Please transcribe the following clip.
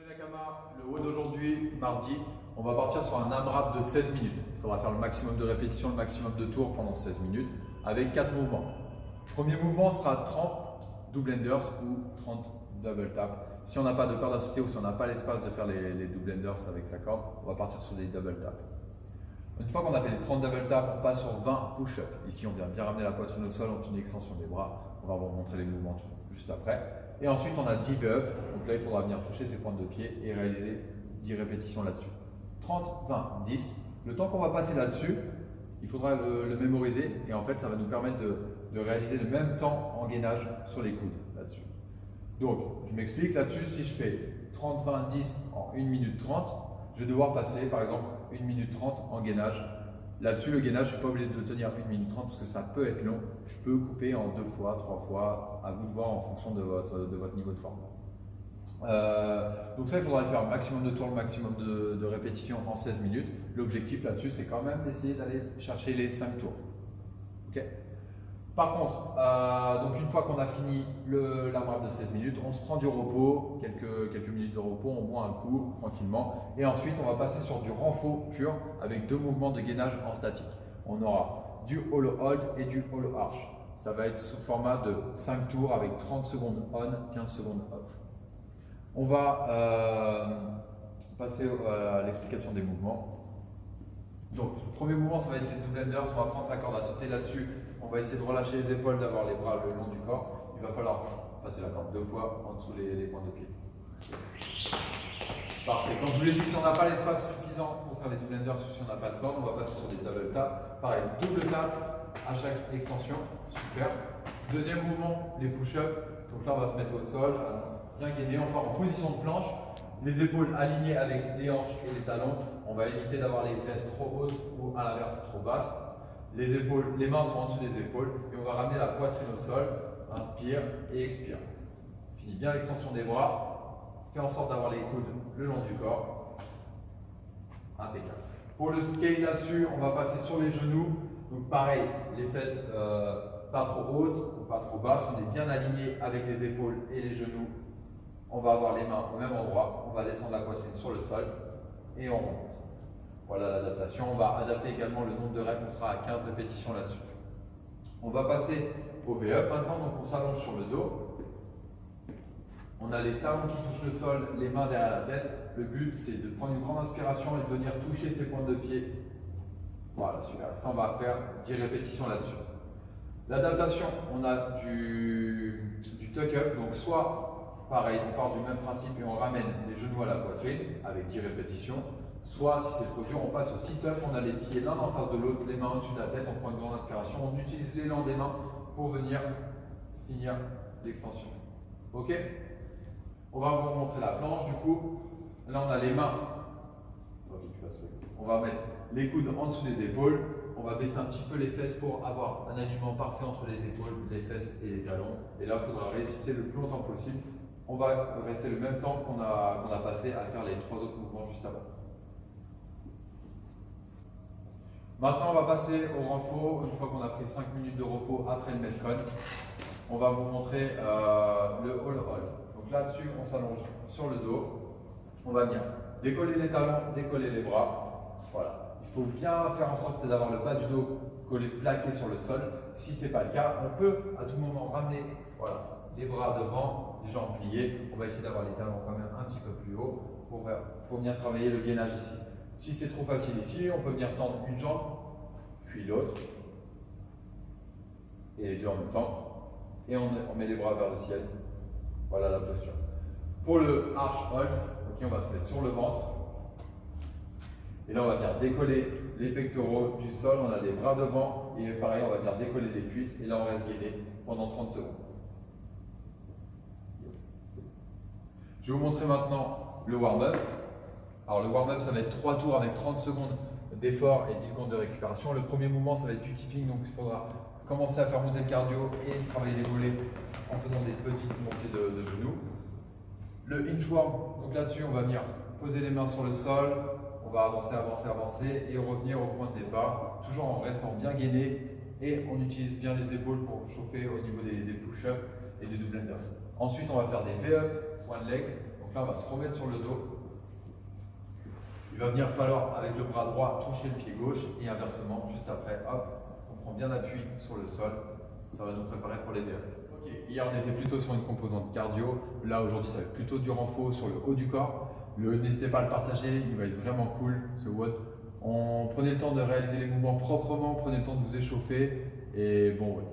Nakama, le haut d'aujourd'hui, mardi, on va partir sur un AMRAP de 16 minutes. Il faudra faire le maximum de répétitions, le maximum de tours pendant 16 minutes avec 4 mouvements. Le premier mouvement sera 30 double enders ou 30 double tap. Si on n'a pas de corde à sauter ou si on n'a pas l'espace de faire les double enders avec sa corde, on va partir sur des double tap. Une fois qu'on a fait les 30 double tap, on passe sur 20 push-up. Ici, on vient bien ramener la poitrine au sol, on finit l'extension des bras. On va vous montrer les mouvements juste après. Et ensuite, on a 10 V-up. Donc là, il faudra venir toucher ses pointes de pied et réaliser 10 répétitions là-dessus. 30, 20, 10. Le temps qu'on va passer là-dessus, il faudra le mémoriser. Et en fait, ça va nous permettre de réaliser le même temps en gainage sur les coudes là-dessus. Donc, je m'explique là-dessus. Si je fais 30, 20, 10 en 1 minute 30, je vais devoir passer, par exemple, 1 minute 30 en gainage. Là-dessus, le gainage, je ne suis pas obligé de tenir 1 minute 30 parce que ça peut être long. Je peux couper en 2 fois, 3 fois, à vous de voir en fonction de votre niveau de forme. Donc ça, il faudra le faire un maximum de tours, le maximum de répétitions en 16 minutes. L'objectif là-dessus, c'est quand même d'essayer d'aller chercher les 5 tours. Okay. Par contre, donc une fois qu'on a fini l'AMRAP de 16 minutes, on se prend du repos, quelques minutes de repos, on boit un coup tranquillement. Et ensuite, on va passer sur du renfort pur avec 2 mouvements de gainage en statique. On aura du hollow hold et du hollow arch. Ça va être sous format de 5 tours avec 30 secondes on, 15 secondes off. On va passer à l'explication des mouvements. Donc, le premier mouvement, ça va être les double enders. On va prendre sa corde à sauter là-dessus. On va essayer de relâcher les épaules, d'avoir les bras le long du corps. Il va falloir passer la corde 2 fois en dessous les points de pied. Parfait. Comme je vous l'ai dit, si on n'a pas l'espace suffisant pour faire les double enders, si on n'a pas de corde, on va passer sur des double taps. Pareil, double tap à chaque extension. Super. Deuxième mouvement, les push-ups. Donc là, on va se mettre au sol, bien gainer. On part en position de planche. Les épaules alignées avec les hanches et les talons. On va éviter d'avoir les fesses trop hautes ou à l'inverse trop basses. Les mains sont en dessous des épaules et on va ramener la poitrine au sol. Inspire et expire. Finis bien l'extension des bras. Fais en sorte d'avoir les coudes le long du corps. Impeccable. Pour le scale là-dessus, on va passer sur les genoux. Donc pareil, les fesses pas trop hautes ou pas trop basses. On est bien aligné avec les épaules et les genoux. On va avoir les mains au même endroit. On va descendre la poitrine sur le sol et on remonte. Voilà l'adaptation. On va adapter également le nombre de reps. On sera à 15 répétitions là-dessus. On va passer au V-up maintenant. Donc on s'allonge sur le dos. On a les talons qui touchent le sol, les mains derrière la tête. Le but, c'est de prendre une grande inspiration et de venir toucher ses pointes de pied. Voilà, super. Ça, on va faire 10 répétitions là-dessus. L'adaptation, on a du tuck-up. Donc soit pareil, on part du même principe et on ramène les genoux à la poitrine avec 10 répétitions. Soit, si c'est trop dur, on passe au sit-up. On a les pieds l'un en face de l'autre, les mains au-dessus de la tête. On prend une grande inspiration. On utilise l'élan des mains pour venir finir l'extension. Ok? On va vous montrer la planche du coup. Là, on a les mains. On va mettre les coudes en dessous des épaules. On va baisser un petit peu les fesses pour avoir un alignement parfait entre les épaules, les fesses et les talons. Et là, il faudra résister le plus longtemps possible. On va rester le même temps qu'on a passé à faire les 3 autres mouvements juste avant. Maintenant, on va passer au renfort. Une fois qu'on a pris 5 minutes de repos après le Metcon, on va vous montrer le All Hold. Donc là-dessus, on s'allonge sur le dos. On va venir décoller les talons, décoller les bras. Voilà. Il faut bien faire en sorte d'avoir le bas du dos collé, plaqué sur le sol. Si ce n'est pas le cas, on peut à tout moment ramener les bras devant, les jambes pliées. On va essayer d'avoir les talons quand même un petit peu plus haut pour venir travailler le gainage ici. Si c'est trop facile ici, on peut venir tendre une jambe, puis l'autre, et les deux en même temps. Et on met les bras vers le ciel. Voilà la posture. Pour le arch hold, on va se mettre sur le ventre. Et là, on va venir décoller les pectoraux du sol. On a les bras devant. Et pareil, on va venir décoller les cuisses. Et là, on reste gainé pendant 30 secondes. Je vais vous montrer maintenant le warm-up. Alors, le warm-up, ça va être 3 tours avec 30 secondes d'effort et 10 secondes de récupération. Le premier mouvement, ça va être du tipping. Donc, il faudra commencer à faire monter le cardio et travailler les mollets en faisant des petites montées de genoux. Le inchworm, donc là-dessus, on va venir poser les mains sur le sol. On va avancer, avancer, avancer et revenir au point de départ, toujours en restant bien gainé et on utilise bien les épaules pour chauffer au niveau des push-ups et des double enders. Ensuite, on va faire des V-up, one legs. Donc là, on va se remettre sur le dos. Il va venir falloir, avec le bras droit, toucher le pied gauche et inversement, juste après, hop, on prend bien appui sur le sol. Ça va nous préparer pour les VR. Ok, hier, on était plutôt sur une composante cardio. Là, aujourd'hui, ça va être plutôt du renfort sur le haut du corps. N'hésitez pas à le partager, il va être vraiment cool ce WOD. Prenez le temps de réaliser les mouvements proprement, prenez le temps de vous échauffer et bon, ouais.